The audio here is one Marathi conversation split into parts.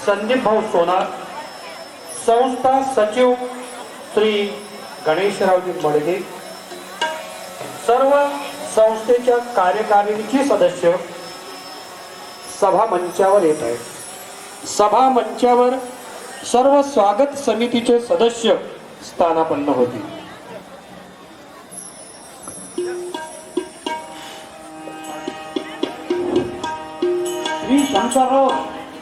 संदीप भाऊ सोनार, संस्था सचिव श्री गणेशरावजी मडगे, सर्व संस्थेच्या कार्यकारिणीचे सदस्य सभा मंचावर येत आहेत। सभा मंचावर सर्व स्वागत समितीचे सदस्य स्थानापन्न होतील। श्री शंकरराव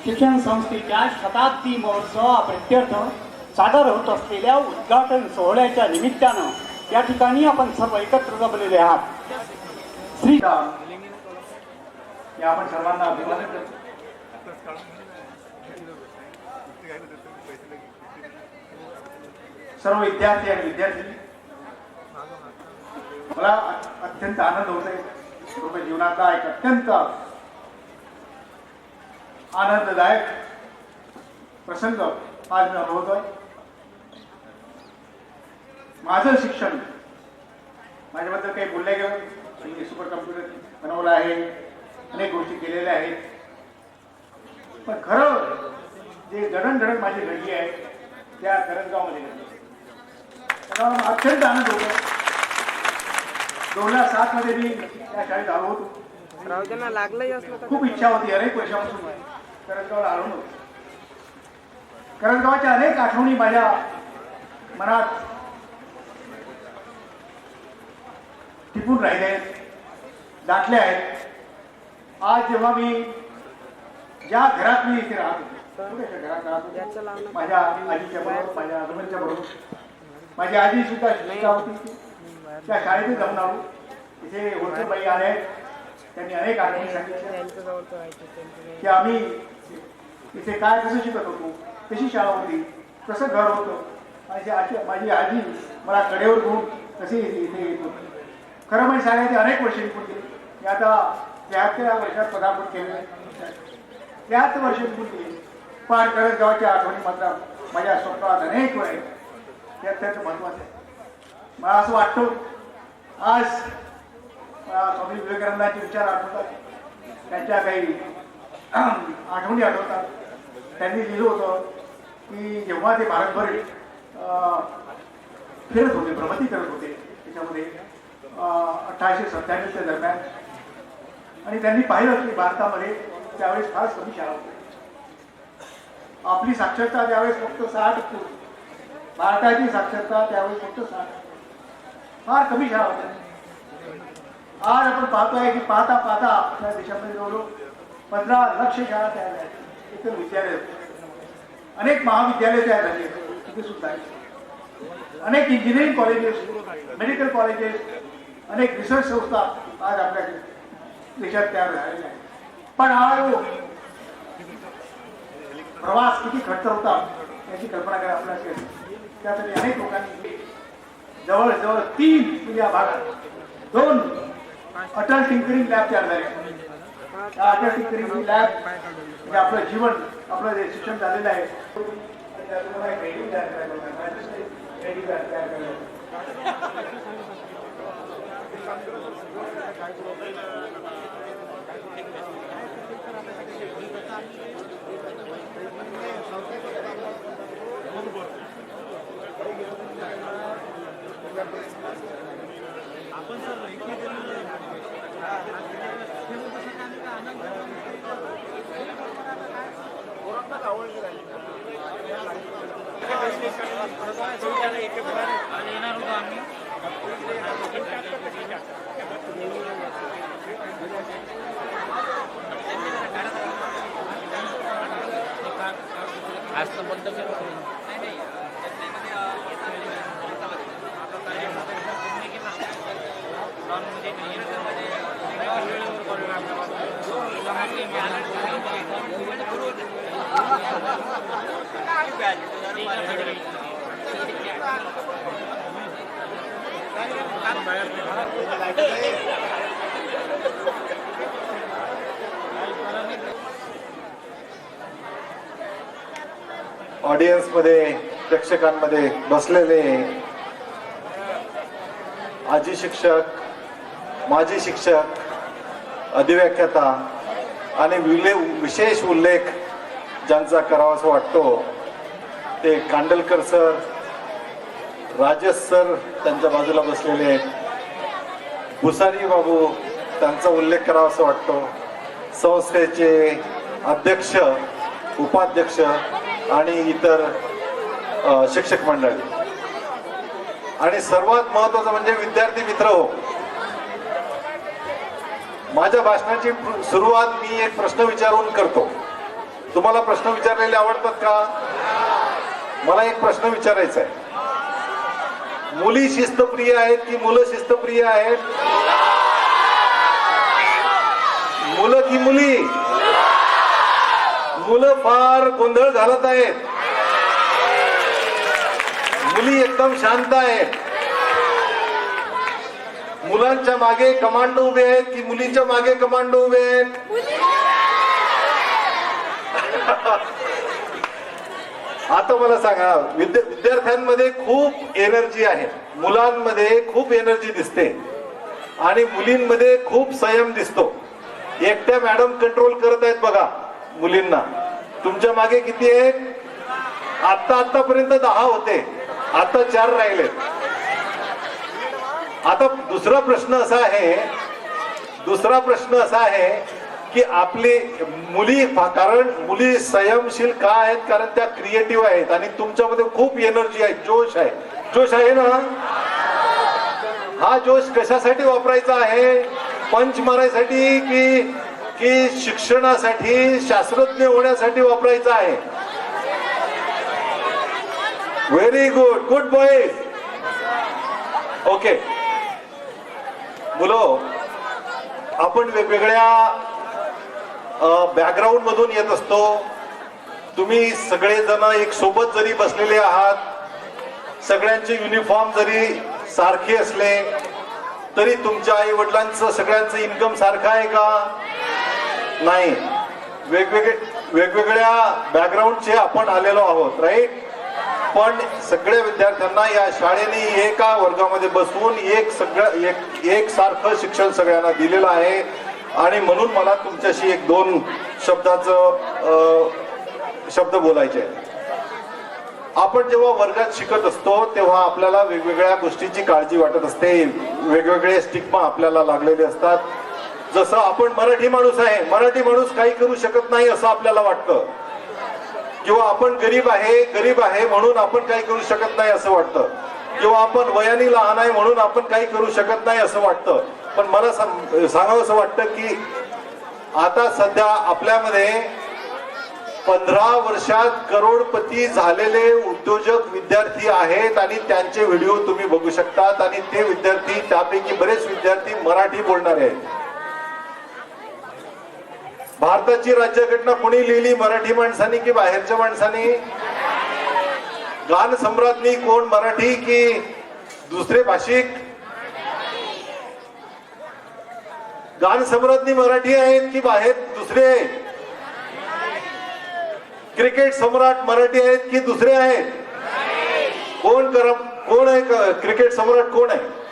शिक्षण संस्थेच्या शताब्दी महोत्सवाप्रित्यर्थ सादर होत असलेल्या उद्घाटन सोहळ्याच्या निमित्तानं या ठिकाणी आपण सर्व एकत्र जमलेले आहात। श्री आपण सर्वांना अभिवादन करतो। सर्व विद्यार्थी आणि विद्यार्थी, मला अत्यंत आनंद होत आहे। जीवनातला एक अत्यंत आनंददायक प्रसंग आज मी अनुभवतोय। माझं शिक्षण, माझ्याबद्दल काही बोलले गेलं, मी सुपर कम्प्युटर बनवलं आहे, अनेक गोष्टी केलेल्या आहेत, पण खरं जे जडणघडण माझी घडली आहे त्या करंजगावमध्ये घडली। त्याला अत्यंत आनंद होतो। 2007 मध्ये मी त्या शाळेत आलो होतो। खूप इच्छा होती अनेक वर्षापासून करंजगावला आलो नव्हतो। करंजगावच्या अनेक आठवणी माझ्या मनात टिपून राहिल्या आहेत, दाटल्या आहेत। आज जेव्हा मी ज्या घरात मी इथे राहत होतो, घरात राहतो, माझ्या आजीच्या बरोबर, माझ्या आजोबांच्या बरोबर, माझी आजी सुद्धा शिक्षिका होती, त्या शाळेतून जाऊन आलो। इथे होळकरबाई आले, त्यांनी अनेक आठवणी सांगितल्या की आम्ही इथे काय कसं शिकत होतो, कशी शाळा होती, कसं घर होतं, माझी आजी मला कडेवर घेऊन कशी इथे येत होती। खरं म्हणजे सांगायचे अनेक वर्ष निघून गेली। मी आता 73 वर्षात पदार्पण केले, 73 वर्ष निघून गेली, पण करंजगावच्या आठवणी मात्र माझ्या स्वप्नात अनेक वेळ आहेत। ते अत्यंत महत्वाचं आहे। मला असं वाटतं आज स्वामी विवेकानंदांचे विचार आठवतात, त्यांच्या काही आठवणी आठवतात। त्यांनी लिहिलं होतं की जेव्हा ते भारतभर फिरत होते, प्रगती करत होते, त्याच्यामध्ये 1897 च्या दरम्यान, आणि त्यांनी पाहिलं की भारतामध्ये त्यावेळेस फार कमी शाळा होत्या। आपली साक्षरता त्यावेळेस फक्त 6% होती, भारताची साक्षरता त्यावेळेस फक्त 6%, फार कमी शाळा होत्या। आज आपण पाहतोय की पाहता पाहता आपल्या देशामध्ये जवळजवळ 15 लाख शाळा तयार झाल्या, इतर विद्यालय, अनेक महाविद्यालय तयार झाली तिथे सुद्धा आहेत, अनेक इंजिनिअरिंग कॉलेजेस, मेडिकल कॉलेजेस, अनेक रिसर्च संस्था आज आपल्या देशात तयार झालेल्या आहेत। पण हा प्रवास किती खर्च होता याची कल्पना करा आपल्याला। त्यासाठी अनेक लोकांनी जवळजवळ 3 या भागात 2 अटल टिंकरिंग लॅब तयार झाले। त्या अटल टिंकरिंग लॅब म्हणजे आपलं जीवन, आपलं जे शिक्षण झालेलं आहे ऑडियन्स मध्ये, प्रेक्षकांमध्ये बसलेले आजी शिक्षक, माजी शिक्षक, अधिव्याख्याता आणि विशेष उल्लेख ज्यांचा करावासा वाटतो ते कांडलकर सर, राजेश सर त्यांच्या बाजूला बसलेले आहेत, भुसारी बाबू त्यांचा उल्लेख करावासा वाटतो, संस्थेचे अध्यक्ष, उपाध्यक्ष आणि इतर शिक्षक मंडळी, आणि सर्वात महत्वाचं म्हणजे विद्यार्थी मित्र हो. माझ्या भाषणाची सुरुवात मी एक प्रश्न विचारून करतो. तुम्हाला प्रश्न विचारलेले आवडतात का? मला एक प्रश्न विचारायचा आहे. मुली शिस्तप्रिय आहेत की मुलं शिस्तप्रिय आहेत? मुलं की मुली? मुलं फार गोंधळ घालत आहेत, मुली एकदम शांत आहेत. मुलांच्या मागे कमांडो उभे आहेत की मुलींच्या मागे कमांडो उभे आहेत? आता मला सांगा, विद्यार्थ्यांमध्ये खूप एनर्जी आहे, मुलांमध्ये खूप एनर्जी दिसते आणि मुलींमध्ये खूप संयम दिसतो. एकट्या मॅडम कंट्रोल करत आहेत बघा मुलींना. तुमच्या मागे किती आहेत? आतापर्यंत 10 होते, आता 4 राहिले. आता दुसरा प्रश्न असा आहे की आपली मुली, कारण मुली संयमशील का आहेत? कारण त्या क्रिएटिव्ह आहेत आणि तुमच्यामध्ये खूप एनर्जी आहे, जोश आहे. जोश आहे ना? हा जोश कशासाठी वापरायचा आहे? पंच मारायसाठी की शिक्षणासाठी, शास्त्रज्ञ होण्यासाठी वापरायचा आहे? Very good, good boys. Okay मुलं, आपण वेगवेगळ्या बॅकग्राऊंड मधून येत असतो. तुम्ही सगळेजण एक सोबत जरी बसलेले आहात, सगळ्यांचे युनिफॉर्म जरी सारखे असले तरी तुमच्या आई वडिलांचं सगळ्यांचं इन्कम सारखं आहे का? नाही. वेगवेगळ्या बॅकग्राऊंडचे आपण आलेलो आहोत, राईट? पण सगळ्या विद्यार्थ्यांना या शाळेने एका वर्गामध्ये बसवून एक सारखं शिक्षण सगळ्यांना दिलेलं आहे. आणि म्हणून मला तुमच्याशी 1-2 शब्द बोलायचे आहेत. आपण जेव्हा वर्गात शिकत असतो तेव्हा आपल्याला वेगवेगळ्या गोष्टीची काळजी वाटत असते, वेगवेगळे स्टिग्मा आपल्याला लागलेले असतात. जसं आपण मराठी माणूस आहे, मराठी माणूस काही करू शकत नाही असं आपल्याला वाटतं, किंवा आपण गरीब आहे म्हणून आपण काही करू शकत नाही असं वाटतं, किंवा आपण वयाने लहान आहे म्हणून आपण काही करू शकत नाही असं वाटतं. पण मला सांगावं असं वाटतं की आता सध्या आपल्यामध्ये 15 वर्षात करोडपती झालेले उद्योजक विद्यार्थी आहेत आणि त्यांचे व्हिडिओ तुम्ही बघू शकतात. आणि ते विद्यार्थी, त्यापैकी बरेच विद्यार्थी मराठी बोलणारे आहेत. भारताची राज्यघटना कोणी लिहिली? मराठी माणसांनी की बाहेरच्या माणसांनी? गान सम्राज्ञी कोण, मराठी की दुसरे भाषिक? गान सम्राज्ञी मराठी आहेत की बाहेर दुसरे? क्रिकेट सम्राट मराठी आहेत की दुसरे आहेत? कोण आहे क्रिकेट सम्राट? कोण आहे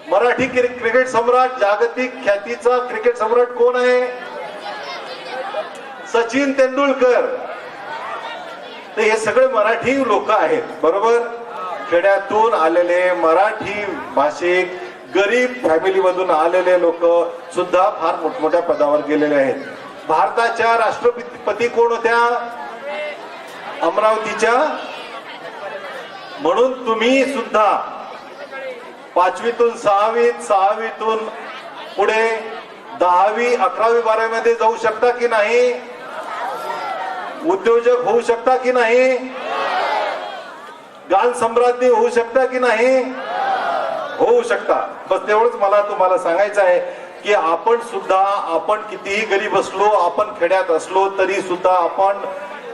मराठी क्रिकेट सम्राट? जागतिक ख्यातीचा क्रिकेट सम्राट कोण आहे? सचिन तेंडुलकर. तर हे सगळे मराठी लोक आहेत, बरोबर? खेड्यातून आलेले मराठी भाषिक, गरीब फॅमिली मधून आलेले लोक सुद्धा फार मोठमोठ्या पदावर गेलेले आहेत. भारताच्या राष्ट्रपती कोण होत्या? अमरावतीच्या. म्हणून तुम्ही सुद्धा 5वीतून 6वीत, 6वीतून पुढे 10वी, 11वी, 12वी मध्ये जाऊ शकता की नाही? उद्योजक होऊ शकता की नाही? गान सम्राज्ञी होऊ शकता की नाही? होऊ शकता. बस तेवढंच मला तुम्हाला सांगायचं आहे की आपण सुद्धा, आपण कितीही गरीब असलो, आपण खेड्यात असलो तरी सुद्धा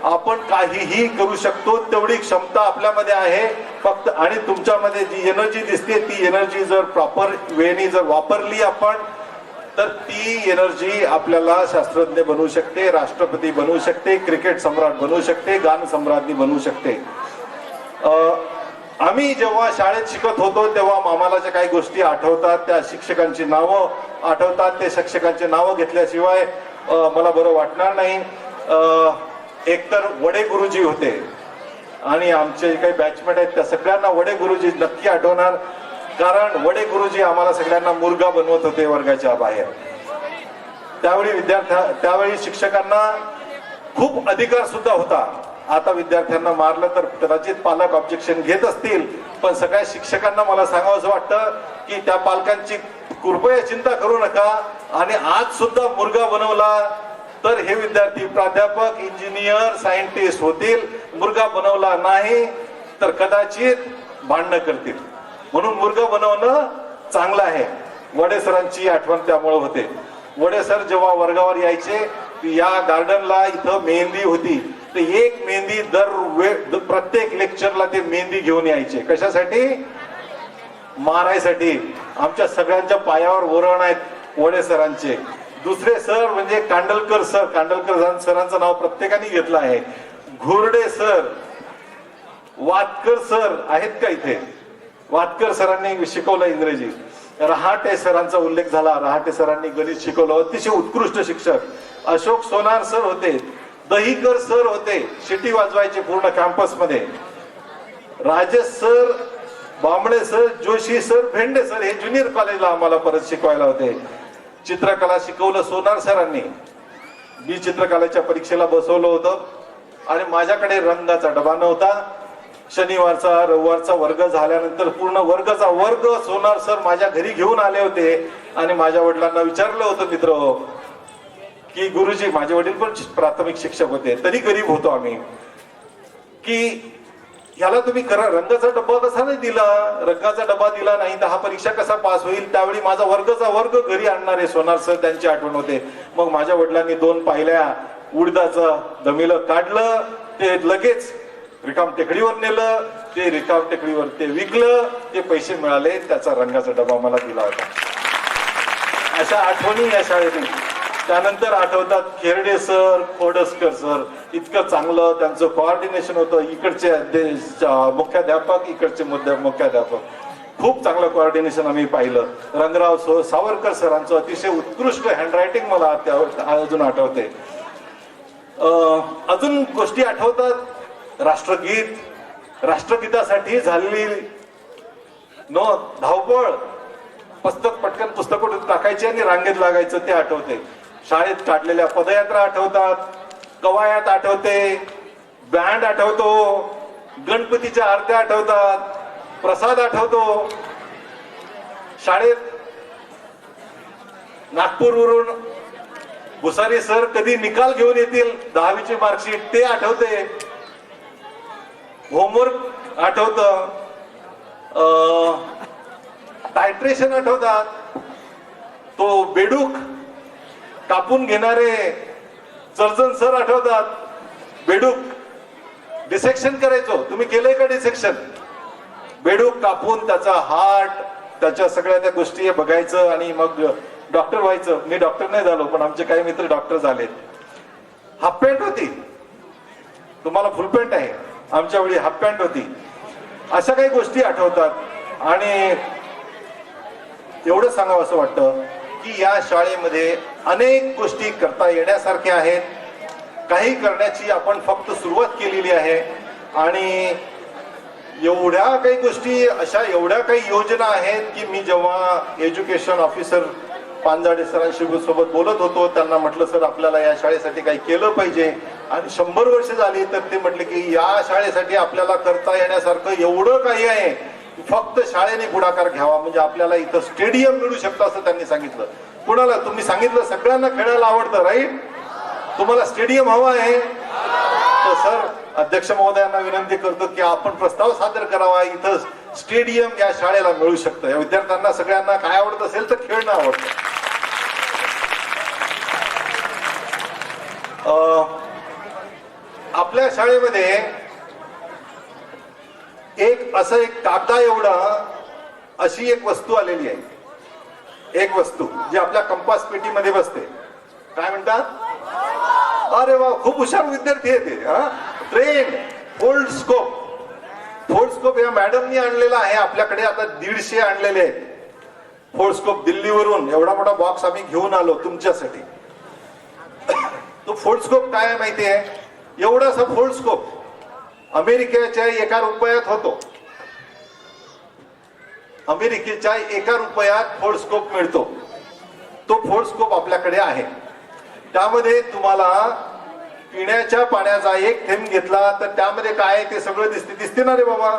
आपण काहीही करू शकतो, तेवढी क्षमता आपल्यामध्ये आहे फक्त. आणि तुमच्यामध्ये जी एनर्जी दिसते ती एनर्जी जर प्रॉपर वेने जर वापरली आपण, तर ती एनर्जी आपल्याला शास्त्रज्ञ बनवू शकते, राष्ट्रपती बनवू शकते, क्रिकेट सम्राट बनवू शकते, गान सम्राज्ञी बनवू शकते. आम्ही जेव्हा शाळेत शिकत होतो तेव्हा आम्हाला ज्या काही गोष्टी आठवतात, त्या शिक्षकांची नावं आठवतात. ते शिक्षकांची नावं घेतल्याशिवाय मला बरं वाटणार नाही. एकतर वडे गुरुजी होते आणि आमचे काही बॅचमेट आहेत त्या सगळ्यांना वडे गुरुजी नक्की आठवणार, कारण वडे गुरुजी आम्हाला सगळ्यांना मुर्गा बनवत होते वर्गाच्या बाहेर. त्यावेळी शिक्षकांना खूप अधिकार सुद्धा होता. आता विद्यार्थ्यांना मारलं तर कदाचित पालक ऑब्जेक्शन घेत असतील, पण सगळ्या शिक्षकांना मला सांगावंसं वाटतं की त्या पालकांची कृपया चिंता करू नका. आणि आज सुद्धा मुर्गा बनवला तर हे विद्यार्थी प्राध्यापक, इंजिनियर, सायंटिस्ट होतील. मुर्गा बनवला नाही तर कदाचित भांडणं करतील. म्हणून मुर्गा बनवणं चांगलं आहे. वडे सरांची आठवण त्यामुळे होते. वडे सर जेव्हा वर्गावर यायचे, या गार्डनला इथं मेहंदी होती, तर एक मेहंदी प्रत्येक लेक्चरला ते मेहंदी घेऊन यायचे. कशासाठी? मारायसाठी. आमच्या सगळ्यांच्या पायावर वरण आहेत वडे सरांचे. दुसरे सर म्हणजे कांडलकर सर. कांडलकर सरांचं नाव प्रत्येकाने घेतलं आहे. घुर्डे सर, वातकर सर आहेत का इथे? वातकर सरांनी शिकवलं इंग्रजी. रहाटे सरांचा उल्लेख झाला. रहाटे सरांनी गणित शिकवलं, अतिशय उत्कृष्ट शिक्षक. अशोक सोनार सर होते. दहीकर सर होते, शिटी वाजवायचे पूर्ण कॅम्पस मध्ये. Rajesh sir, Bambale sir, Joshi sir, Bhende sir हे ज्युनियर कॉलेजला आम्हाला परत शिकवायला होते. चित्रकला शिकवलं सोनार सरांनी. मी चित्रकलेच्या परीक्षेला बसवलं होतं आणि माझ्याकडे रंगाचा डबा नव्हता. शनिवारचा रविवारचा वर्ग झाल्यानंतर पूर्ण वर्गाचा वर्ग सोनार सर माझ्या घरी घेऊन आले होते आणि माझ्या वडिलांना विचारलं होतं मित्र की गुरुजी, माझे वडील पण प्राथमिक शिक्षक होते, तरी गरीब होतो आम्ही, की याला तुम्ही रंगाचा डब्बा कसा नाही दिला? रंगाचा डब्बा दिला नाही तर हा परीक्षा कसा पास होईल? त्यावेळी माझा वर्गाचा वर्ग घरी आणणारे सोनार सर त्यांची आठवण होते. मग माझ्या वडिलांनी 2 पायल्या उडदाचं दमिलं काढलं, ते लगेच रिकाम टेकडीवर नेलं, ते रिकाम टेकडीवर ते विकलं, ते पैसे मिळाले, त्याचा रंगाचा डबा मला दिला होता. अशा आठवणी या शाळेतून. त्यानंतर आठवतात खेरडे सर, खोडसकर सर. इतकं चांगलं त्यांचं कोऑर्डिनेशन होतं. इकडचे मुख्याध्यापक, इकडचे मुख्याध्यापक, खूप चांगलं कोऑर्डिनेशन आम्ही पाहिलं. रंगराव सावरकर सरांचं अतिशय उत्कृष्ट हँडरायटिंग मला अजून आठवते. अजून गोष्टी आठवतात. राष्ट्रगीतासाठी झालेली धावपळ, पटकन पुस्तक टाकायचे आणि रांगेत लागायचं ते आठवते. शाळेत काढलेल्या पदयात्रा आठवतात, कवायत आठवते, बँड आठवतो, गणपतीच्या आरत्या आठवतात, प्रसाद आठवतो. शाळेत नागपूरवरून भुसारी सर कधी निकाल घेऊन येतील 10वीची मार्कशीट ते आठवते. होमवर्क आठवतं, टायट्रेशन आठवतात. तो बेडूक कापून घेणारे सर्जन सर आठवतात. बेडूक डिसेक्शन करायचो. तुम्ही केलंय का डिसेक्शन? बेडूक कापून त्याचा हार्ट, त्याच्या सगळ्या त्या गोष्टी बघायचं आणि मग डॉक्टर व्हायचं. मी डॉक्टर नाही झालो, पण आमचे काही मित्र डॉक्टर झालेत. हाफ पॅन्ट होती, तुम्हाला फुल पॅन्ट आहे, आमच्या वेळी हाफ पॅन्ट होती. अशा काही गोष्टी आठवतात. आणि एवढं सांगावं असं वाटतं की या शाळेमध्ये अनेक गोष्टी करता येण्यासारख्या आहेत. काही करण्याची आपण फक्त सुरुवात केलेली आहे. आणि एवढ्या काही गोष्टी, अशा एवढ्या काही योजना आहेत की मी जेव्हा एज्युकेशन ऑफिसर पांजाडे सरांशी सोबत बोलत होतो, त्यांना म्हटलं सर आपल्याला या शाळेसाठी काही केलं पाहिजे. आणि 100 वर्ष झाली तर ते म्हटले की या शाळेसाठी आपल्याला करता येण्यासारखं एवढं काही आहे, फक्त शाळेने पुढाकार घ्यावा, म्हणजे आपल्याला इथं स्टेडियम मिळू शकतं असं त्यांनी सांगितलं. कुणाला? तुम्ही सांगितलं सगळ्यांना खेळायला आवडतं, राईट? तुम्हाला स्टेडियम हवं आहे तर सर अध्यक्ष महोदयांना विनंती करतो की आपण प्रस्ताव सादर करावा. इथं स्टेडियम या शाळेला मिळू शकतं. या विद्यार्थ्यांना सगळ्यांना काय आवडत असेल तर खेळणं आवडतं. आपल्या शाळेमध्ये एक कागदा एवढा अशी एक वस्तू आलेली आहे. एक वस्तू जी आपल्या कंपास पेटीमध्ये बसते. काय म्हणतात? अरे वा, खूप हुशार विद्यार्थी आहे ते. Train fold scope. Fold scope या मॅडमनी आणलेला आहे आपल्याकडे. आता 150 आणलेले आहेत फोल्ड स्कोप दिल्लीवरून. एवढा मोठा बॉक्स आम्ही घेऊन आलो तुमच्यासाठी. तो फोल्डस्कोप काय आहे माहिती आहे? एवढासा फोल्डस्कोप अमेरिकेच्या 1 रुपयात होतो. अमेरिकेच्या 1 रुपयात फोल्डस्कोप मिळतो. तो फोल्डस्कोप आपल्याकडे आहे. त्यामध्ये तुम्हाला पिण्याच्या पाण्याचा 1 थेंब घेतला तर त्यामध्ये काय आहे ते सगळं दिसते ना रे बाबा.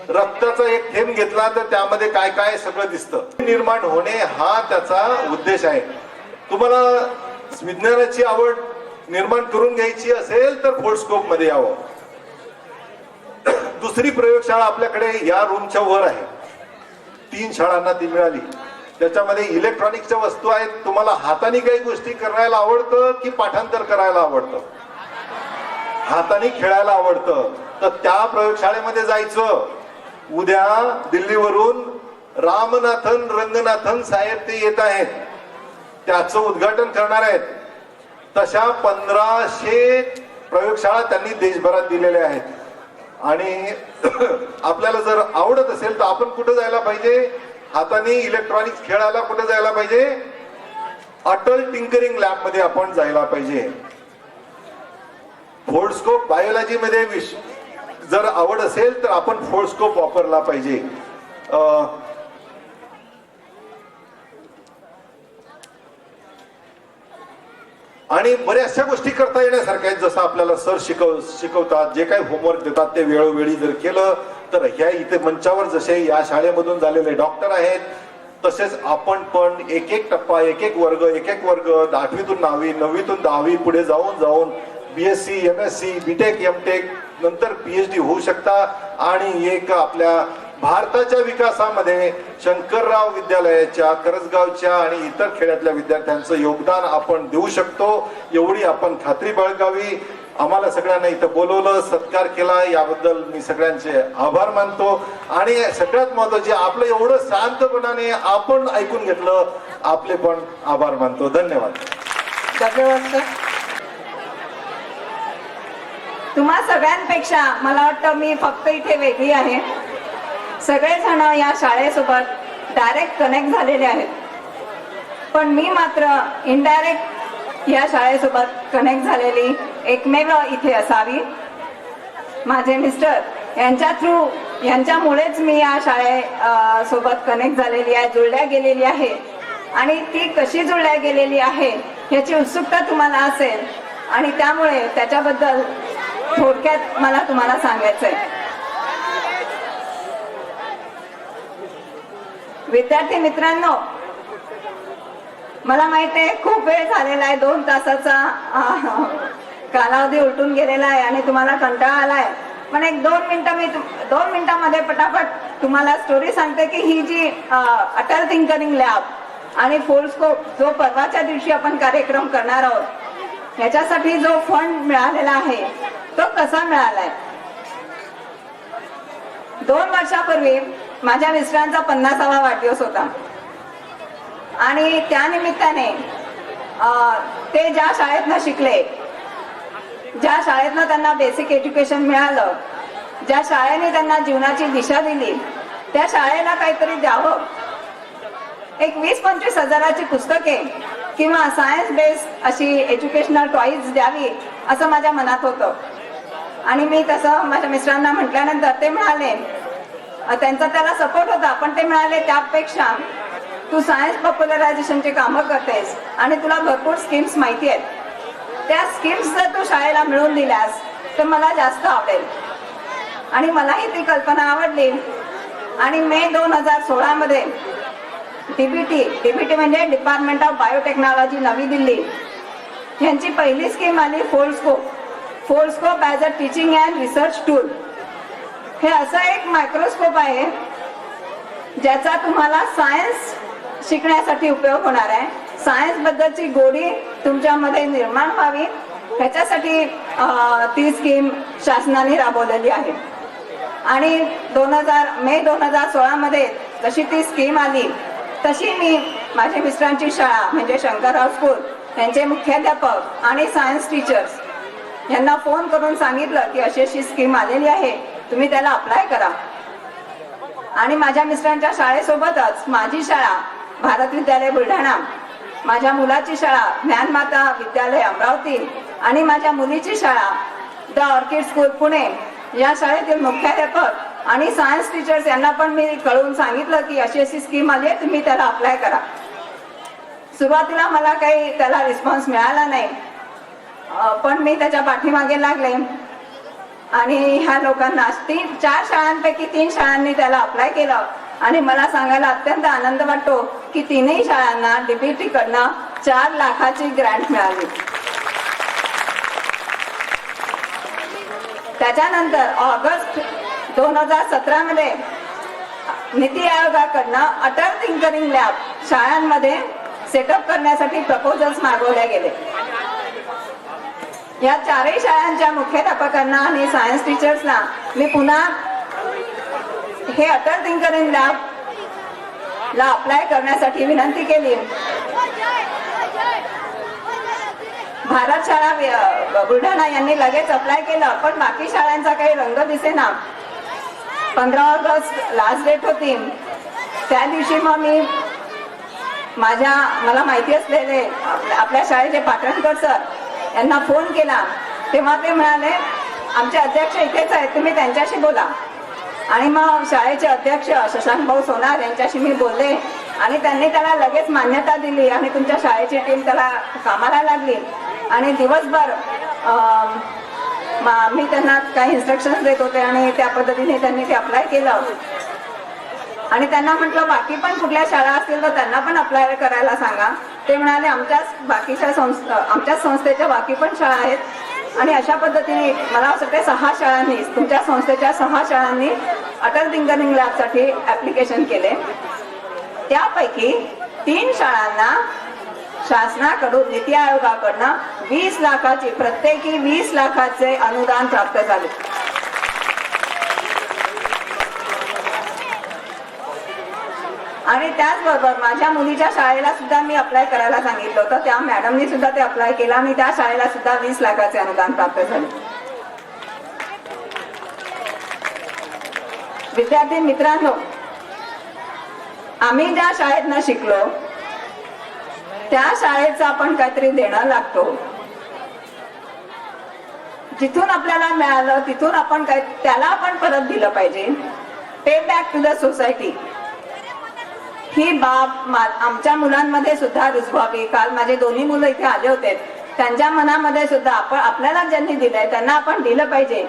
रक्ताचा 1 थेंब घेतला तर त्यामध्ये काय काय सगळं दिसतं. निर्माण होणे हा त्याचा उद्देश आहे. तुम्हाला विज्ञानाची आवड निर्माण करून घ्यायची असेल तर फोल्डस्कोप मध्ये यावं. दुसरी प्रयोगशाळा आपल्याकडे या रूमच्या वर आहे. 3 शाळांना ती मिळाली. त्याच्यामध्ये इलेक्ट्रॉनिकच्या वस्तू आहेत. तुम्हाला हाताने काही गोष्टी करायला आवडतं की पाठांतर करायला आवडतं? हाताने खेळायला आवडतं तर त्या प्रयोगशाळेमध्ये जायचं. उद्या दिल्लीवरून रामनाथन रंगनाथन साहेब ते येत आहेत. त्याचं उद्घाटन करणार आहेत. तशा 1500 प्रयोगशाळा त्यांनी देशभरात दिलेल्या आहेत. आणि आपल्याला जर आवडत असेल तर आपण कुठे जायला पाहिजे? हाताने इलेक्ट्रॉनिक्स खेळायला कुठे जायला पाहिजे? अटल टिंकरिंग लॅब मध्ये आपण जायला पाहिजे. फोल्डस्कोप बायोलॉजी मध्ये जर आवड असेल तर आपण फोल्डस्कोप वापरला पाहिजे. आणि बऱ्याचशा गोष्टी करता येण्यासारख्या आहेत. जसं आपल्याला सर शिकवतात, जे काही होमवर्क देतात ते वेळोवेळी जर केलं तर ह्या इथे मंचावर जसे या शाळेमधून झालेले डॉक्टर आहेत तसेच आपण पण एक टप्पा, एक वर्ग 8वीतून 9वी, 9वीतून 10वी पुढे जाऊन जाऊन BSc, MSc, BTech, MTech नंतर PhD होऊ शकता. आणि एक आपल्या भारताच्या विकासामध्ये शंकरराव विद्यालयाच्या, करसगावच्या आणि इतर खेड्यातल्या विद्यार्थ्यांचं योगदान आपण देऊ शकतो एवढी आपण खात्री बाळगावी. आम्हाला सगळ्यांना इथं बोलवलं, सत्कार केला याबद्दल मी सगळ्यांचे आभार मानतो. आणि सगळ्यात महत्त्वाचे आपलं एवढं शांतपणाने आपण ऐकून घेतलं, आपले पण आभार मानतो. धन्यवाद. धन्यवाद सर. तुम्हा सगळ्यांपेक्षा मला वाटतं मी फक्त इथे वेगळी आहे. सगळेजण या शाळेसोबत डायरेक्ट कनेक्ट झालेले आहेत, पण मी मात्र इनडायरेक्ट या शाळेसोबत कनेक्ट झालेली एकमेव इथे असावी. माझे मिस्टर यांच्या थ्रू, यांच्यामुळेच मी या शाळेसोबत कनेक्ट झालेली आहे, जुळल्या गेलेली आहे. आणि ती कशी जुळल्या गेलेली आहे याची उत्सुकता तुम्हाला असेल आणि त्यामुळे त्याच्याबद्दल थोडक्यात मला तुम्हाला सांगायचं आहे. विद्यार्थी मित्रांनो, मला माहिती आहे खूप वेळ झालेला आहे, 2 तासाचा कालावधी उलटून गेलेला आहे आणि तुम्हाला कंटाळा आलाय. पण एक 2 मिनिटं मी 2 मिनिटांमध्ये पटापट तुम्हाला स्टोरी सांगते की ही जी अटल टिंकरिंग लॅब आणि फोल्डस्कोप जो परवाच्या दिवशी आपण कार्यक्रम करणार आहोत याच्यासाठी जो फंड मिळालेला आहे तो कसा मिळालाय. 2 वर्षापूर्वी माझ्या मिस्टरांचा 50वा वाढदिवस होता आणि त्यानिमित्ताने ते ज्या शाळेतनं शिकले, ज्या शाळेतनं त्यांना बेसिक एज्युकेशन मिळालं, ज्या शाळेने त्यांना जीवनाची दिशा दिली, त्या शाळेला काहीतरी द्यावं. एक 20-25 हजाराची पुस्तके किंवा सायन्स बेस्ड अशी एज्युकेशनल टॉईज द्यावी असं माझ्या मनात होतं. आणि मी तसं माझ्या मिस्टरांना म्हटल्यानंतर ते म्हणाले, त्यांचा त्याला सपोर्ट होता, पण ते म्हणाले त्यापेक्षा तू सायन्स पॉप्युलरायझेशनचे कामं करतेस आणि तुला भरपूर स्कीम्स माहिती आहेत, त्या स्कीम्स जर तू शाळेला मिळवून दिल्यास तर मला जास्त आवडेल. आणि मलाही ती कल्पना आवडली. आणि मे 2016 मध्ये डीबीटी म्हणजे डिपार्टमेंट ऑफ बायोटेक्नॉलॉजी नवी दिल्ली यांची पहिली स्कीम आली Foldscope as a teaching and research tool. हे असं एक मायक्रोस्कोप आहे ज्याचा तुम्हाला सायन्स शिकण्यासाठी उपयोग होणार आहे. सायन्स बद्दलची गोडी तुमच्यामध्ये निर्माण व्हावी ह्याच्यासाठी ती स्कीम शासनाने राबवलेली आहे. आणि मे 2016 मध्ये जशी ती स्कीम आली तशी मी माझ्या मिस्टरांची शाळा म्हणजे शंकरराव स्कूल यांचे मुख्याध्यापक आणि सायन्स टीचर्स यांना फोन करून सांगितलं की अशी अशी स्कीम आलेली आहे, तुम्ही त्याला अप्लाय करा. आणि माझ्या मिस्टरांच्या शाळेसोबतच माझी शाळा भारत विद्यालय बुलढाणा माझ्या मुलाची शाळा ज्ञानमाता विद्यालय अमरावती आणि माझ्या मुलीची शाळा द ऑर्किड स्कूल पुणे या शाळेतील मुख्याध्यापक आणि सायन्स टीचर्स यांना पण मी कळवून सांगितलं की अशी अशी स्कीम आली आहे, तुम्ही त्याला अप्लाय करा. सुरुवातीला मला काही त्याला रिस्पॉन्स मिळाला नाही, पण मी त्याच्या पाठीमागे लागले आणि ह्या लोकांना 4 शाळांपैकी 3 शाळांनी त्याला अप्लाय केलं आणि मला सांगायला अत्यंत आनंद वाटतो की 3ही शाळांना डीबीटी कडनं 4 लाखाची ग्रँट मिळाली. त्याच्यानंतर ऑगस्ट 2017 मध्ये नीती आयोगाकडनं अटल टिंकरिंग लॅब शाळांमध्ये सेटअप करण्यासाठी प्रपोजल्स मागवले गेले. या 4ही शाळांच्या मुख्याध्यापकांना आणि सायन्स टीचर्सना मी पुन्हा हे अटल टिंकरिंग लॅब ला अप्लाय करण्यासाठी विनंती केली. भारत शाळा बुलढाणा यांनी लगेच अप्लाय केलं, पण बाकी शाळांचा काही रंग दिसेना. 15 ऑगस्ट लास्ट डेट होती. त्या दिवशी मग मी मला माहिती असलेले आपल्या शाळेचे पाटणकर सर यांना फोन केला. तेव्हा ते म्हणाले आमचे अध्यक्ष इथेच आहेत, तुम्ही त्यांच्याशी बोला. आणि मग शाळेचे अध्यक्ष शशांक भाऊ सोनार यांच्याशी मी बोलले आणि त्यांनी त्याला लगेच मान्यता दिली आणि तुमच्या शाळेची टीम त्याला कामाला लागली. आणि दिवसभर मी त्यांना काही इन्स्ट्रक्शन्स देत होते आणि त्या पद्धतीने त्यांनी ते अप्लाय केलं. आणि त्यांना म्हटलं बाकी पण कुठल्या शाळा असतील तर त्यांना पण अप्लाय करायला सांगा. ते म्हणाले आमच्याच संस्थेच्या बाकी पण शाळा आहेत. आणि अशा पद्धतीने मला असं वाटतं 6 शाळांनी, तुमच्या संस्थेच्या 6 शाळांनी अटल टिंकरिंग लॅबसाठी ऍप्लिकेशन केले. त्यापैकी 3 शाळांना शासनाकडून नीती आयोगाकडनं 20 लाखाची प्रत्येकी 20 लाखाचे अनुदान प्राप्त झाले. आणि त्याचबरोबर माझ्या मुलीच्या शाळेला सुद्धा मी अप्लाय करायला सांगितलं होतं. त्या मॅडमनी सुद्धा ते अप्लाय केलं आणि त्या शाळेला सुद्धा 20 लाखाचे अनुदान प्राप्त झाले. विद्यार्थी मित्रांनो, आम्ही ज्या शाळेतनं शिकलो त्या शाळेचं आपण काहीतरी देणं लागतो. जिथून आपल्याला मिळालं तिथून आपण त्याला आपण परत दिलं पाहिजे. पे बॅक टू द सोसायटी ही बाब आमच्या मुलांमध्ये सुद्धा रुजवावी. काल माझे दोन्ही मुलं इथे आले होते, त्यांच्या मनामध्ये सुद्धा आपल्याला ज्यांनी दिलंय त्यांना आपण दिलं पाहिजे.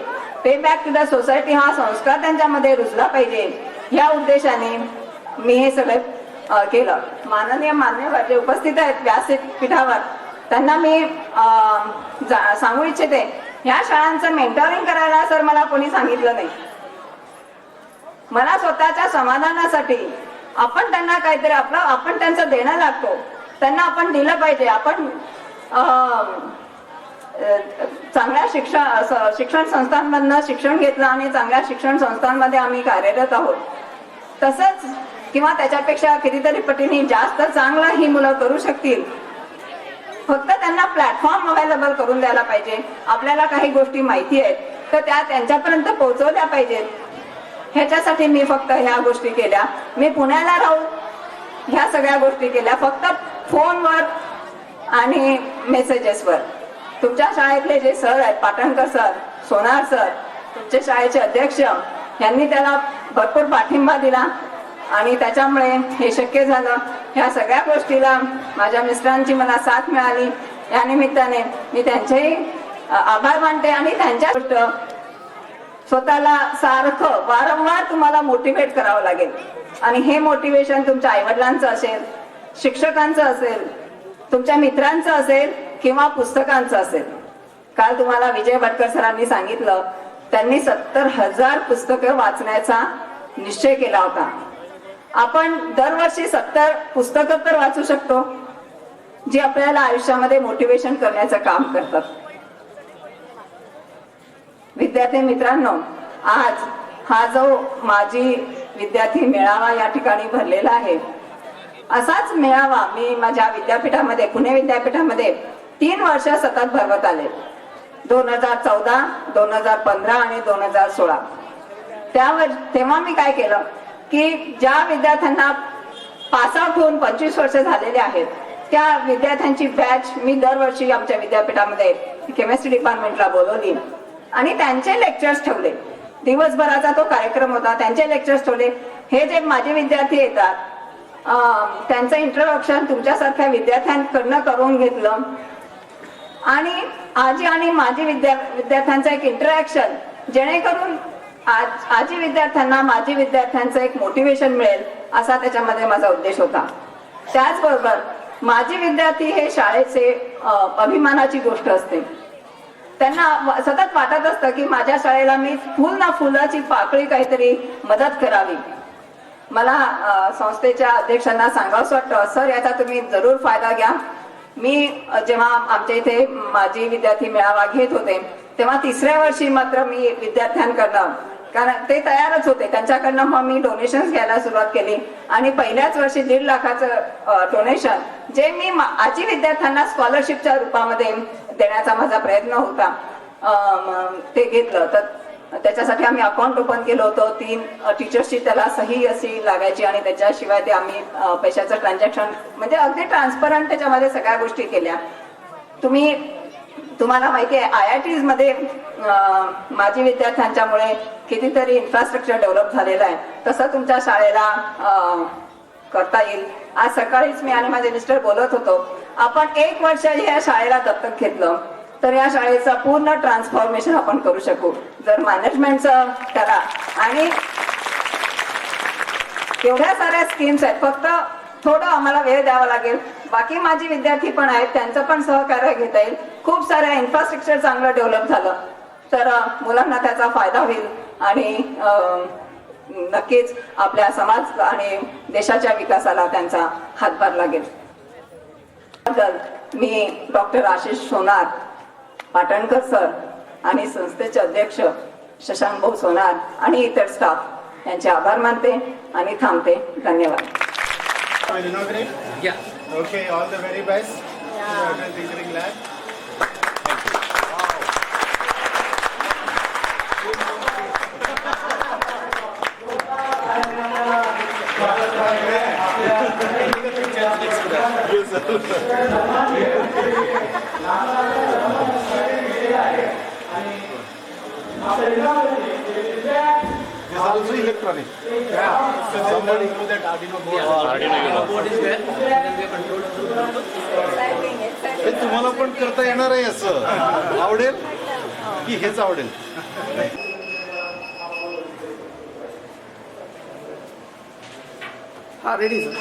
पे बॅक टू द सोसायटी हा संस्कार त्यांच्यामध्ये रुजला पाहिजे. या उद्देशाने मी हे सगळे केलं. माननीय मान्यवर जे उपस्थित आहेत व्यासपीठावर त्यांना मी सांगू इच्छिते, या शाळांचं मेंटरिंग करायला सर मला कोणी सांगितलं नाही. मला स्वतःच्या समाधानासाठी आपण त्यांना काहीतरी आपण त्यांचं देणं लागतो, त्यांना आपण दिलं पाहिजे. आपण चांगल्या शिक्षण संस्थांमधनं शिक्षण घेतलं आणि चांगल्या शिक्षण संस्थांमध्ये आम्ही कार्यरत आहोत. तसंच किंवा त्याच्यापेक्षा कितीतरी पटीने जास्त चांगलं ही मुलं करू शकतील. फक्त त्यांना प्लॅटफॉर्म अवेलेबल करून द्यायला पाहिजे. आपल्याला काही गोष्टी माहिती आहेत तर त्या त्यांच्यापर्यंत पोहोचवल्या पाहिजेत. ह्याच्यासाठी मी फक्त ह्या गोष्टी केल्या. मी पुण्याला राहून ह्या सगळ्या गोष्टी केल्या, फक्त फोनवर आणि मेसेजेसवर. तुमच्या शाळेतले जे सर आहेत, पाटणकर सर, सोनार सर, तुमच्या शाळेचे अध्यक्ष यांनी त्याला भरपूर पाठिंबा दिला आणि त्याच्यामुळे हे शक्य झालं. ह्या सगळ्या गोष्टीला माझ्या मिस्टरांची मला साथ मिळाली. या निमित्ताने मी त्यांचेही आभार मानते. आणि त्यांच्या गोष्ट स्वतःला सारखं वारंवार तुम्हाला मोटिवेट करावं लागेल. आणि हे मोटिवेशन तुमच्या आईवडिलांचं असेल, शिक्षकांचं असेल, तुमच्या मित्रांचं असेल किंवा पुस्तकांचं असेल. काल तुम्हाला विजय भटकर सरांनी सांगितलं, त्यांनी 70,000 पुस्तकं वाचण्याचा निश्चय केला होता. आपण दरवर्षी 70 पुस्तकं तर वाचू शकतो जी आपल्याला आयुष्यामध्ये मोटिवेशन करण्याचं काम करतात. विद्यार्थी मित्रांनो, आज हा जो माजी विद्यार्थी मेळावा या ठिकाणी भरलेला आहे, असाच मेळावा मी माझ्या विद्यापीठामध्ये, पुणे विद्यापीठामध्ये 3 वर्ष सतत भरवत आले. 2014, 2015 आणि 2016. तेव्हा मी काय केलं की ज्या विद्यार्थ्यांना पास आउट होऊन 25 वर्ष झालेले आहेत त्या विद्यार्थ्यांची बॅच मी दरवर्षी आमच्या विद्यापीठामध्ये केमिस्ट्री डिपार्टमेंटला बोलवली आणि त्यांचे लेक्चर्स ठेवले. दिवसभराचा तो कार्यक्रम होता, त्यांचे लेक्चर्स ठेवले. हे जे माझे विद्यार्थी येतात त्यांचं इंट्रोडक्शन तुमच्यासारख्या विद्यार्थ्यांकडनं करून घेतलं आणि आजी आणि माजी विद्यार्थ्यांचं एक इंटरॅक्शन, जेणेकरून आजी विद्यार्थ्यांना माजी विद्यार्थ्यांचं एक मोटिवेशन मिळेल असा त्याच्यामध्ये माझा उद्देश होता. त्याचबरोबर माजी विद्यार्थी हे शाळेचे अभिमानाची गोष्ट असते. त्यांना सतत वाटत असतं की माझ्या शाळेला मी फुल ना फुलाची पाकळी काहीतरी मदत करावी. मला संस्थेच्या अध्यक्षांना सांगावंसं वाटतं, सर याचा तुम्ही जरूर फायदा घ्या. मी जेव्हा आमच्या इथे माजी विद्यार्थी मेळावा घेत होते तेव्हा 3ऱ्या वर्षी मात्र मी विद्यार्थ्यांकडनं, कारण ते तयारच होते, त्यांच्याकडनं मग मी डोनेशन्स घ्यायला सुरुवात केली आणि पहिल्याच वर्षी 1.5 लाखाचं डोनेशन जे मी आजी विद्यार्थ्यांना स्कॉलरशिपच्या रूपामध्ये देण्याचा माझा प्रयत्न होता ते घेतलं. तर त्याच्यासाठी आम्ही अकाउंट ओपन केलं होतं. 3 टीचर्सची त्याला सही अशी लागायची आणि त्याच्याशिवाय ते आम्ही पैशाचं ट्रान्झॅक्शन म्हणजे अगदी ट्रान्सपरंट त्याच्यामध्ये सगळ्या गोष्टी केल्या. तुम्हाला माहिती आहे IITs मध्ये माजी विद्यार्थ्यांच्यामुळे कितीतरी इन्फ्रास्ट्रक्चर डेव्हलप झालेलं आहे, तसं तुमच्या शाळेला करता येईल. आज सकाळीच मी आणि माझे मिस्टर बोलत होतो, आपण 1 वर्ष या शाळेला दत्तक घेतलं तर या शाळेचं पूर्ण ट्रान्सफॉर्मेशन आपण करू शकू. जर मॅनेजमेंटचं करा आणि एवढ्या साऱ्या स्कीम्स आहेत, फक्त थोडं आम्हाला वेळ द्यावा लागेल. बाकी माझी विद्यार्थी पण आहेत, त्यांचं पण सहकार्य घेता येईल. खूप साऱ्या इन्फ्रास्ट्रक्चर चांगलं डेव्हलप झालं तर मुलांना त्याचा फायदा होईल आणि नक्कीच आपल्या समाज आणि देशाच्या विकासाला त्यांचा हातभार लागेल. मी डॉक्टर आशिष सोनार पाटणकर सर आणि संस्थेचे अध्यक्ष शशांक भाऊ सोनार आणि इतर स्टाफ यांचे आभार मानते आणि थांबते. धन्यवाद. Yeah. Okay, all the very best. Teaching lab. This is also electronic. Somebody know that Arduino board. Board is there. Then we are controlled through Bluetooth. हे तुम्हाला पण करता येणार आहे असं आवडेल की हेच आवडेल? हाँ रेडी सर.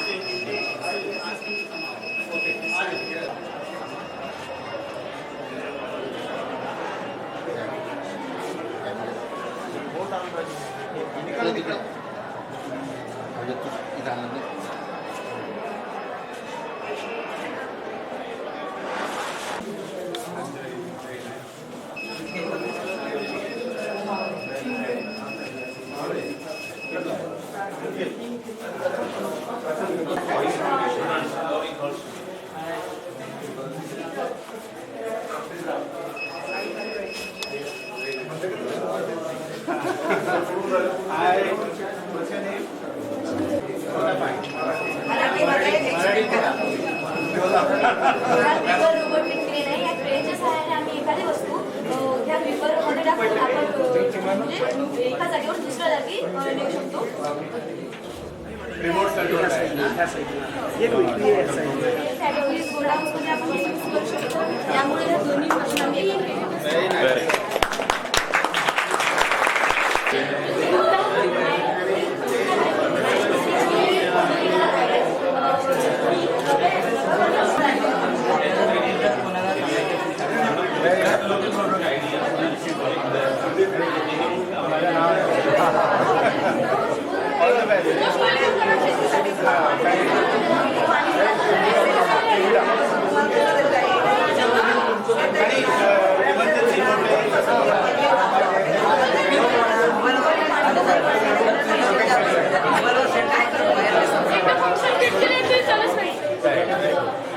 एका जागेवर दुसऱ्या जागी नेऊ शकतो. Remote control आहे. कॅटेगरीज गोडाऊन्समध्ये आपण यूज करू शकतो. त्यामुळे या दोन्ही मशीन आम्ही एकत्र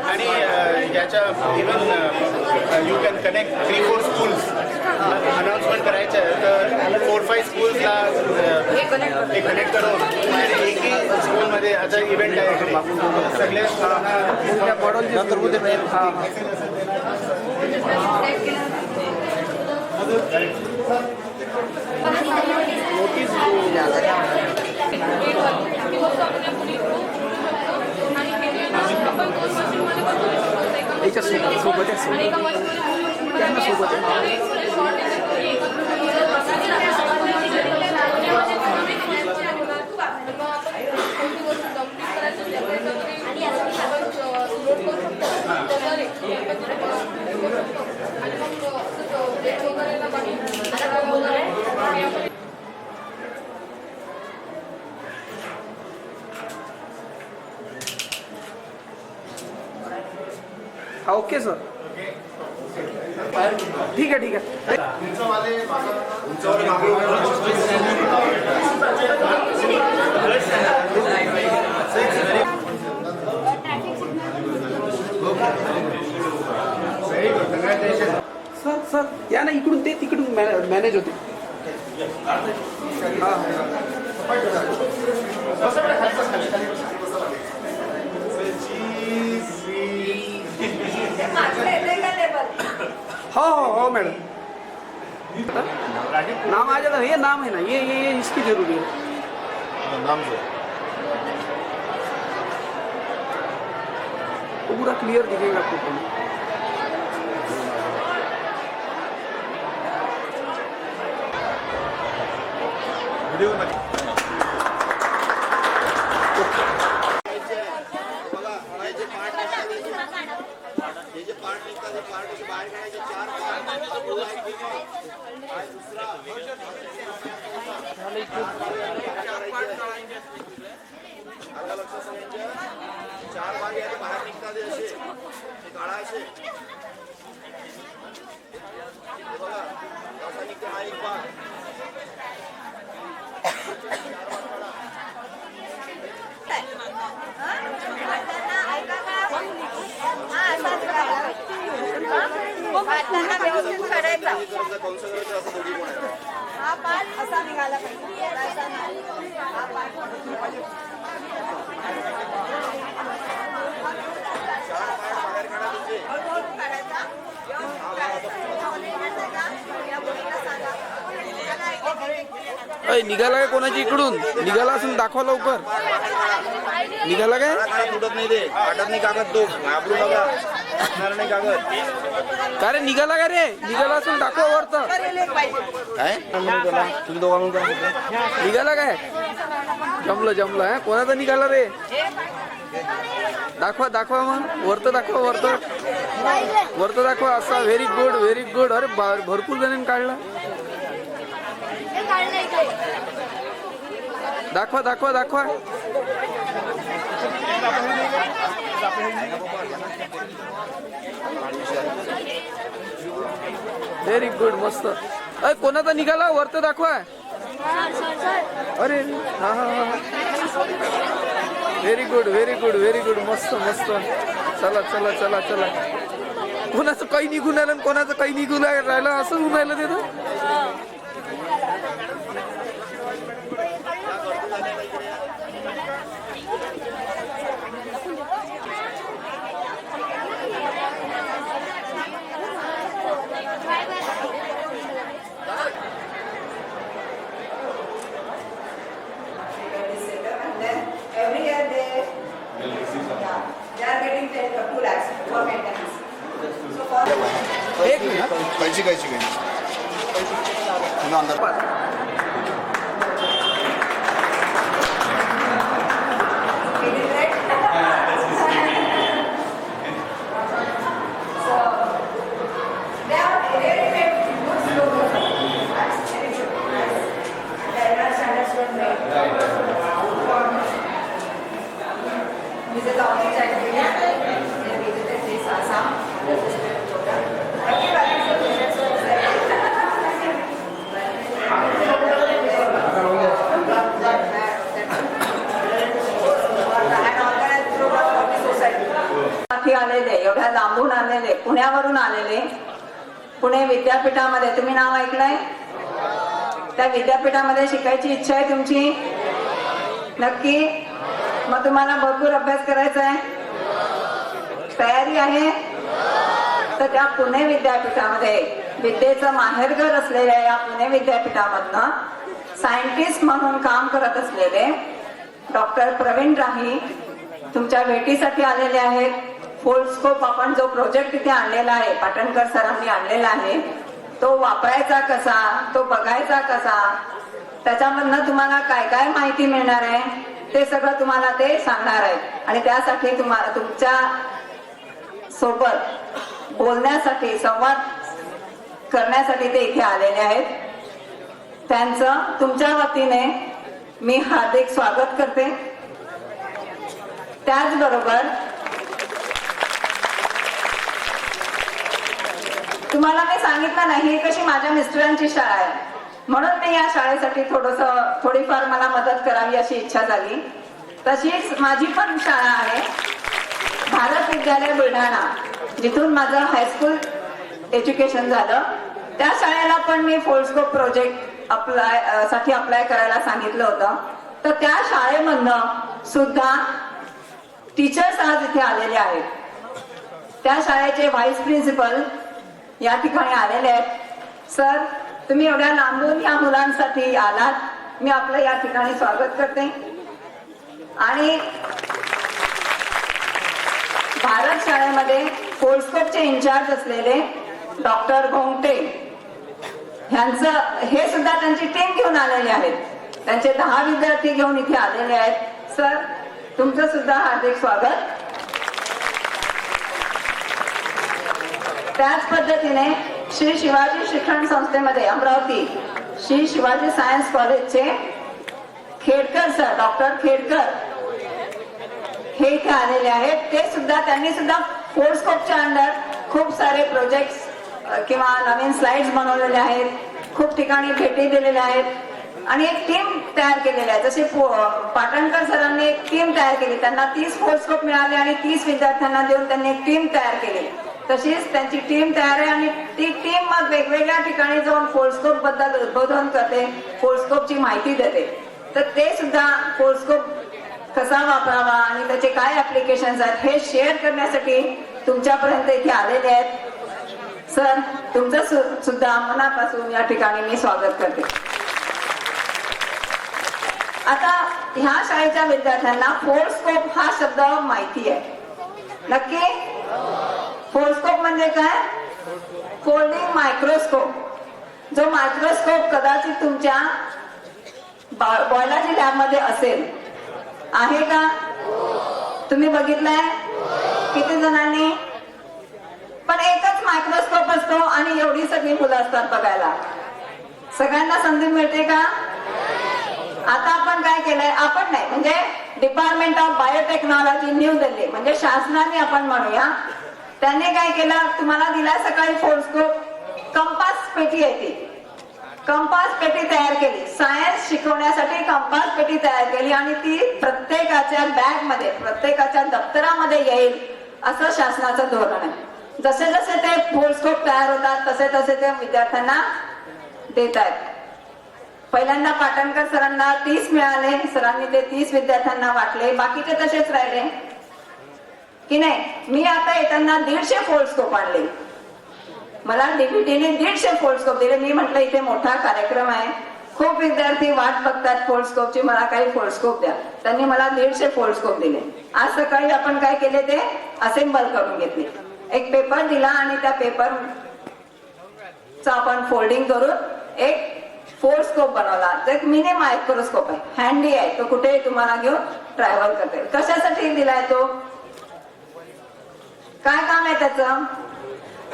आणि याच्या even you can connect 3-4 schools announcement करायचं आहे तर 4-5 स्कूल्सला हे कनेक्ट करून आणि एकही स्कूलमध्ये आता इव्हेंट आहे सगळे हा ओके सर ठीक आहे ठीक आहे सर सर या ना इकडून ते तिकडून मॅनेज होते हा हो हो हो मैडम नाम आ जाता है, ये नाम है ना, ये इसकी जरूरी है नाम से वो पूरा क्लियर दिखेगा फोटो में। व्हिडिओ चार भाग बाहेर निघतात असे काळा असे बघा असा निघते हा एक भाग व्यवस्थित करायचा कंस करायचं असं दोघी पण आहे हा पाठ असा निघाला पाहिजे असा नाही. हा पाठ बाहेर काढा तुमचे हळूहळू काढायचा. या मुलीला सांगा. त्याला एक- निघाला काय कोणाची इकडून निघाला असून दाखवा लवकर निघाला काय काय तुटत नाही ते काढत नाही कागद तो घाबरू नका असणार नाही कागद का रे निघाला का रे निघाला असून दाखवा वरत काय तुम्ही दोघांना निघाला काय जमलं जमलं हा कोणाचा निघाला रे दाखवा दाखवा मग वरत दाखवा वरत दाखवा असा व्हेरी गुड अरे भरपूर जणांनी काढला दाखवा दाखवा दाखवा व्हेरी गुड मस्त अरे कोणाचा निघाला वरत दाखवा अरे हा हा हा व्हेरी गुड मस्त मस्त चला चला चला चला कोणाचं काही निघून आलं कोणाचं काही निघून राहिलं असं होऊन राहिलं ते तर Every year they are getting 2 lakhs for maintenance. So for एक मिनिट कैची कैची काय अंदर it is right. So they are really made good slogans. That's very good. They are standards were made. This is the only child media. They visited this Assam. आलेले एवढ्या लांबून आलेले पुण्यावरून आलेले पुणे विद्यापीठामध्ये तुम्ही नाव ऐकलंय त्या विद्यापीठामध्ये शिकायची इच्छा आहे तुमची नक्की मग तुम्हाला भरपूर अभ्यास करायचा आहे, तयारी आहे? तर त्या पुणे विद्यापीठामध्ये विद्येचं माहेरघर असलेल्या या पुणे विद्यापीठामधनं सायंटिस्ट म्हणून काम करत असलेले डॉक्टर प्रवीण राही तुमच्या भेटीसाठी आलेले आहेत. फोल्डस्कोप आपण जो प्रोजेक्ट इथे आणलेला आहे, पाटणकर सरांनी आणलेला आहे, तो वापरायचा कसा, तो बघायचा कसा, त्याच्यामधनं तुम्हाला काय काय माहिती मिळणार आहे ते सगळं तुम्हाला ते सांगणार आहे. आणि त्यासाठी तुम्हाला तुमच्या सोबत बोलण्यासाठी, संवाद करण्यासाठी ते इथे आलेले आहेत. त्यांचं तुमच्या वतीने मी हार्दिक स्वागत करते. त्याचबरोबर तुम्हाला मी सांगितलं नाही, ही कशी माझ्या मिस्टरांची शाळा आहे, म्हणून मी या शाळेसाठी थोडीफार मला मदत करावी अशी इच्छा झाली. तशीच माझी पण शाळा आहे, भारत विद्यालय बुलढाणा, जिथून माझं हायस्कूल एज्युकेशन झालं. त्या शाळेला पण मी फोल्डस्कोप प्रोजेक्ट साठी अप्लाय करायला सांगितलं होतं. तर त्या शाळेमधनं सुद्धा टीचर्स आज इथे आलेले आहेत. त्या शाळेचे व्हाईस प्रिन्सिपल या ठिकाणी आलेले आहेत. सर, तुम्ही एवढ्या लांबून या मुलांसाठी आलात, मी आपलं या ठिकाणी स्वागत करते. आणि भारत शाळेमध्ये फोल्डस्कोपचे इन्चार्ज असलेले डॉक्टर घोंगटे ह्यांचं, हे सुद्धा त्यांची टीम घेऊन आलेले आहेत. त्यांचे 10 विद्यार्थी घेऊन इथे आलेले आहेत. सर, तुमचं सुद्धा हार्दिक स्वागत. त्याच पद्धतीने श्री शिवाजी शिक्षण संस्थेमध्ये अमरावती श्री शिवाजी सायन्स कॉलेजचे खेडकर सर, डॉक्टर खेडकर हे इथे आलेले आहेत. ते सुद्धा, त्यांनी सुद्धा फोल्डस्कोपच्या अंडर खूप सारे प्रोजेक्ट्स किंवा नवीन स्लाइड्स बनवलेले आहेत, खूप ठिकाणी भेटी दिलेल्या आहेत आणि एक टीम तयार केलेली आहे. जसे पाटणकर सरांनी एक टीम तयार केली, त्यांना 30 फोल्डस्कोप मिळाले आणि 30 विद्यार्थ्यांना देऊन त्यांनी एक टीम तयार केली. तशीच त्यांची टीम तयार आहे आणि ती टीम मग वेगवेगळ्या ठिकाणी जाऊन फोल्डस्कोप बद्दल उद्बोधन करते, फोल्डस्कोपची माहिती देते. तर ते सुद्धा फोल्डस्कोप कसा वापरावा आणि त्याचे काय ऍप्लिकेशन्स आहेत हे शेअर करण्यासाठी तुमच्यापर्यंत इथे आलेले आहेत. सर, तुमचं सुद्धा मनापासून या ठिकाणी मी स्वागत करते. आता ह्या शाळेच्या विद्यार्थ्यांना फोल्डस्कोप हा शब्द माहिती आहे नक्की? फोल्डस्कोप म्हणजे काय? Folding microscope. जो मायक्रोस्कोप कदाचित तुमच्या बायोलॉजी लॅब मध्ये असेल, आहे का? तुम्ही बघितलाय? किती जणांनी? पण एकच मायक्रोस्कोप असतो आणि एवढी सगळी मुलं असतात बघायला. सगळ्यांना संधी मिळते का? आता आपण काय केलंय, आपण नाही म्हणजे department of biotechnology new Delhi, म्हणजे शासनाने आपण म्हणूया, त्याने काय केलं, तुम्हाला दिला सकाळी फोल्डस्कोप, कंपास पेटी आहे ती, कंपास पेटी तयार केली. सायन्स शिकवण्यासाठी कंपास पेटी तयार केली आणि ती प्रत्येकाच्या बॅग मध्ये, प्रत्येकाच्या दप्तरामध्ये येईल असं शासनाचं धोरण आहे. जसे जसे ते फोल्डस्कोप तयार होतात तसे तसे ते विद्यार्थ्यांना देत आहेत. पहिल्यांदा पाटणकर सरांना 30 मिळाले, सरांनी ते 30 विद्यार्थ्यांना वाटले, बाकीचे तसेच राहिले की नाही. मी आता येताना 150 फोल्डस्कोप आणले, मला डीपीटीने 150 फोल्डस्कोप दिले. मी म्हटलं इथे मोठा कार्यक्रम आहे, खूप विद्यार्थी वाट बघतात फोल्डस्कोपची, मला काही फोल्डस्कोप द्या. त्यांनी मला 150 फोल्डस्कोप दिले. आज सकाळी आपण काय केले, ते असेंबल करून घेतले. एक पेपर दिला आणि त्या पेपरचा आपण फोल्डिंग करून एक फोल्डस्कोप बनवला. एक मिनी मायक्रोस्कोप आहे, हँडी आहे, तो कुठेही तुम्हाला घेऊन ट्रॅव्हल करते. कशासाठी दिलाय तो? काय काम आहे त्याचं?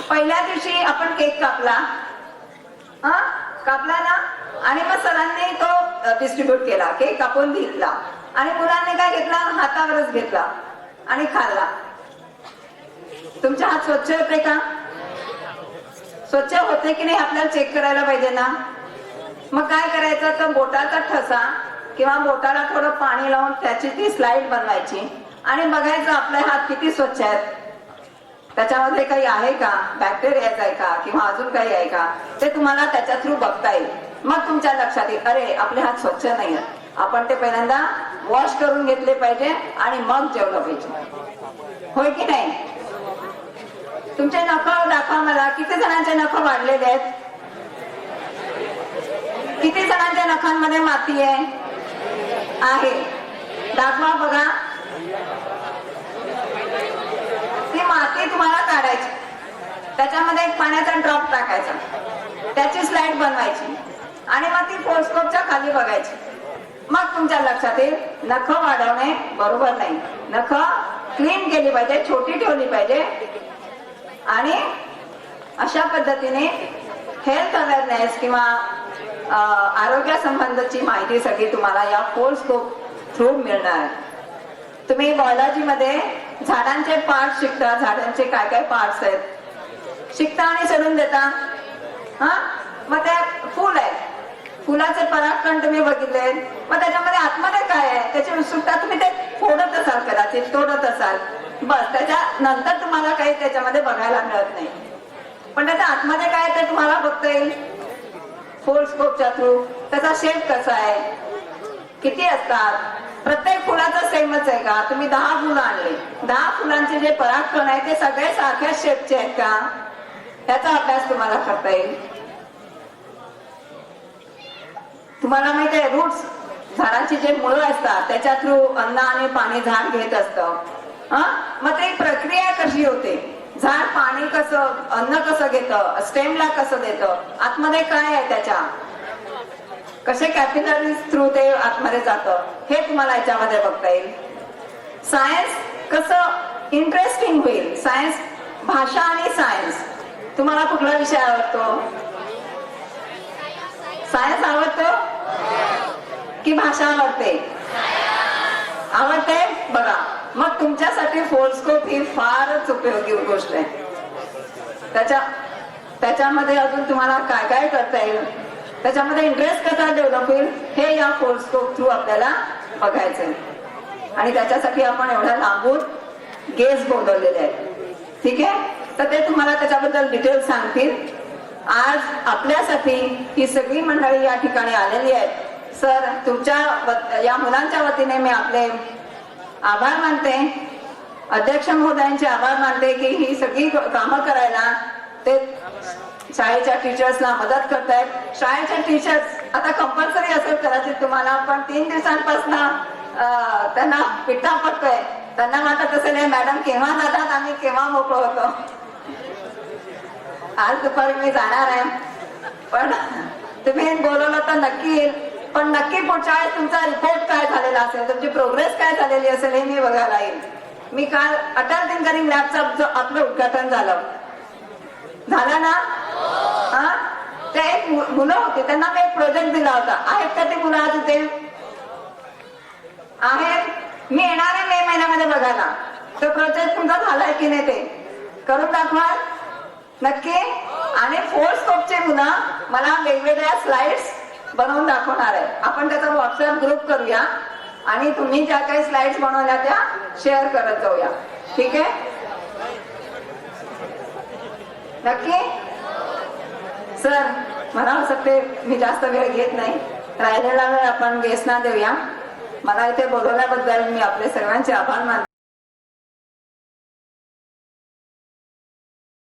पहिल्या दिवशी आपण केक कापला, कापला ना, आणि मग सरांनी तो डिस्ट्रीब्यूट केला, केक कापून घेतला आणि मुलांनी काय घेतला, हातावरच घेतला आणि खाल्ला. तुमचे हात स्वच्छ होते का? स्वच्छ होते की नाही आपल्याला चेक करायला पाहिजे ना. मग काय करायचं, तर बोटाचा ठसा किंवा बोटाला थोडं पाणी लावून त्याची ती स्लाइड बनवायची आणि बघायचं आपले हात किती स्वच्छ आहेत, त्याच्यामध्ये काही आहे का, बॅक्टेरियाच आहे का किंवा अजून काही आहे का, ते तुम्हाला त्याच्या थ्रू बघता येईल. मग तुमच्या लक्षात येईल, अरे आपले हात स्वच्छ नाही आहेत, आपण ते पहिल्यांदा वॉश करून घेतले पाहिजे आणि मग जेवलं पाहिजे, होय की नाही? तुमचे नख दाखवा मला, किती जणांचे नख वाढलेले आहेत? किती जणांच्या नखांमध्ये माती आहे? दाखवा बघा. ती माती तुम्हाला काढायची, त्याच्यामध्ये एक पाण्याचा ड्रॉप टाकायचा, त्याची स्लाइड बनवायची आणि मग ती फोल्स्कोपच्या खाली बघायची. मग तुमच्या लक्षात येईल नख वाढवणे बरोबर नाही. नख क्लीन केली पाहिजे, छोटी ठेवली पाहिजे आणि अशा पद्धतीने हेल्थ अवेअरनेस किंवा आरोग्यासंबंधीची माहिती सगळी तुम्हाला या फोल्स्कोप थ्रू मिळणार. तुम्ही बायोलॉजीमध्ये झाडांचे पार्ट शिकता, झाडांचे काय काय पार्ट्स आहेत शिकता आणि सोडून देता. मग त्या फुल आहे, फुलाचे परागकण तुम्ही बघितले, मग त्याच्यामध्ये आतमध्ये काय आहे त्याची उत्सुकता, तुम्ही ते फोडत असाल, कदाचित तोडत असाल, बस. त्याच्या नंतर तुम्हाला काही त्याच्यामध्ये बघायला मिळत नाही, पण त्याच्या आतमध्ये काय ते तुम्हाला बघता येईल फोल्स्कोपच्या थ्रू. त्याचा शेप कसा आहे, किती असतात, प्रत्येक फुलाचं सेमच आहे का? तुम्ही 10 फुलं आणले, 10 फुलांचे जे परागकण आहे ते सगळे सारख्याच शेपचे आहेत का? त्याचा अभ्यास तुम्हाला करता येईल. तुम्हाला माहिती आहे रूट्स, झाडाची जे मुळं असतात त्याच्या थ्रू अन्न आणि पाणी झाड घेत असतं. मग ते प्रक्रिया कशी होते, झाड पाणी कसं, अन्न कसं घेतं, स्टेमला कसं देतं, आतमध्ये काय आहे त्याच्या, कसे कॅपिलरीज थ्रू ते आतमध्ये जातं, हे तुम्हाला याच्यामध्ये बघता येईल. सायन्स कसं इंटरेस्टिंग होईल, सायन्स, भाषा आणि सायन्स. तुम्हाला कुठला विषय आवडतो? सायन्स आवडतो की भाषा आवडते? आवडते. बघा, मग तुमच्यासाठी फोल्स्कोप ही फारच उपयोगी गोष्ट आहे. त्याच्यामध्ये अजून तुम्हाला काय काय करता येईल, त्याच्यामध्ये इंटरेस्ट कसा डेव्हलप होईल हे या फोल्स्कोप थ्रू आपल्याला बघायचंय. आणि त्याच्यासाठी आपण एवढ्या लांबून गेस्ट बोलवलेले आहेत, ठीक आहे? तर ते तुम्हाला त्याच्याबद्दल डिटेल सांगतील. आज आपल्यासाठी ही सगळी मंडळी या ठिकाणी आलेली आहेत. सर, तुमच्या या मुलांच्या वतीने मी आपले आभार मानते, अध्यक्ष महोदयांचे आभार मानते की ही सगळी कामं करायला ते शाळेच्या टीचर्सला मदत करतायत. शाळेचे टीचर्स आता कंपल्सरी असेल कदाचित तुम्हाला, पण 3 दिवसांपासून त्यांना पिठा पडतोय, त्यांना वाटत असेल हे मॅडम केव्हा जातात, आम्ही केव्हा मोकळं होतो. आज दुपारी मी जाणार आहे, पण तुम्ही बोलवलं तर नक्की येईल. पण नक्की पुढच्या वेळेस तुमचा रिपोर्ट काय झालेला असेल, तुमची प्रोग्रेस काय झालेली असेल हे मी बघायला येईल. मी काल अटल टिंकरिंग लॅबचं आपलं उद्घाटन झालं ना? ते एक मुलं होते, त्यांना मी एक प्रोजेक्ट दिला होता. आहेत का ते मुलं आज इथे? आहेत. मी येणार आहे मे महिन्यामध्ये बघायला तो प्रोजेक्ट तुमचा झालाय की नाही ते करून दाखवा नक्की. आणि फोल्स्कोपचे मुलं मला वेगवेगळ्या स्लाइड्स बनवून दाखवणार आहे. आपण त्याचा व्हॉट्सअप ग्रुप करूया आणि तुम्ही ज्या काही स्लाइड्स बनवल्या त्या शेअर करत जाऊया, ठीक आहे? नक्की सर, मला वाटते मी जास्त वेळ घेत नाही, राहिलेला वेळ आपण गेस्टना देऊया. मला इथे बोलवल्याबद्दल मी आपले सर्वांचे आभार मानते.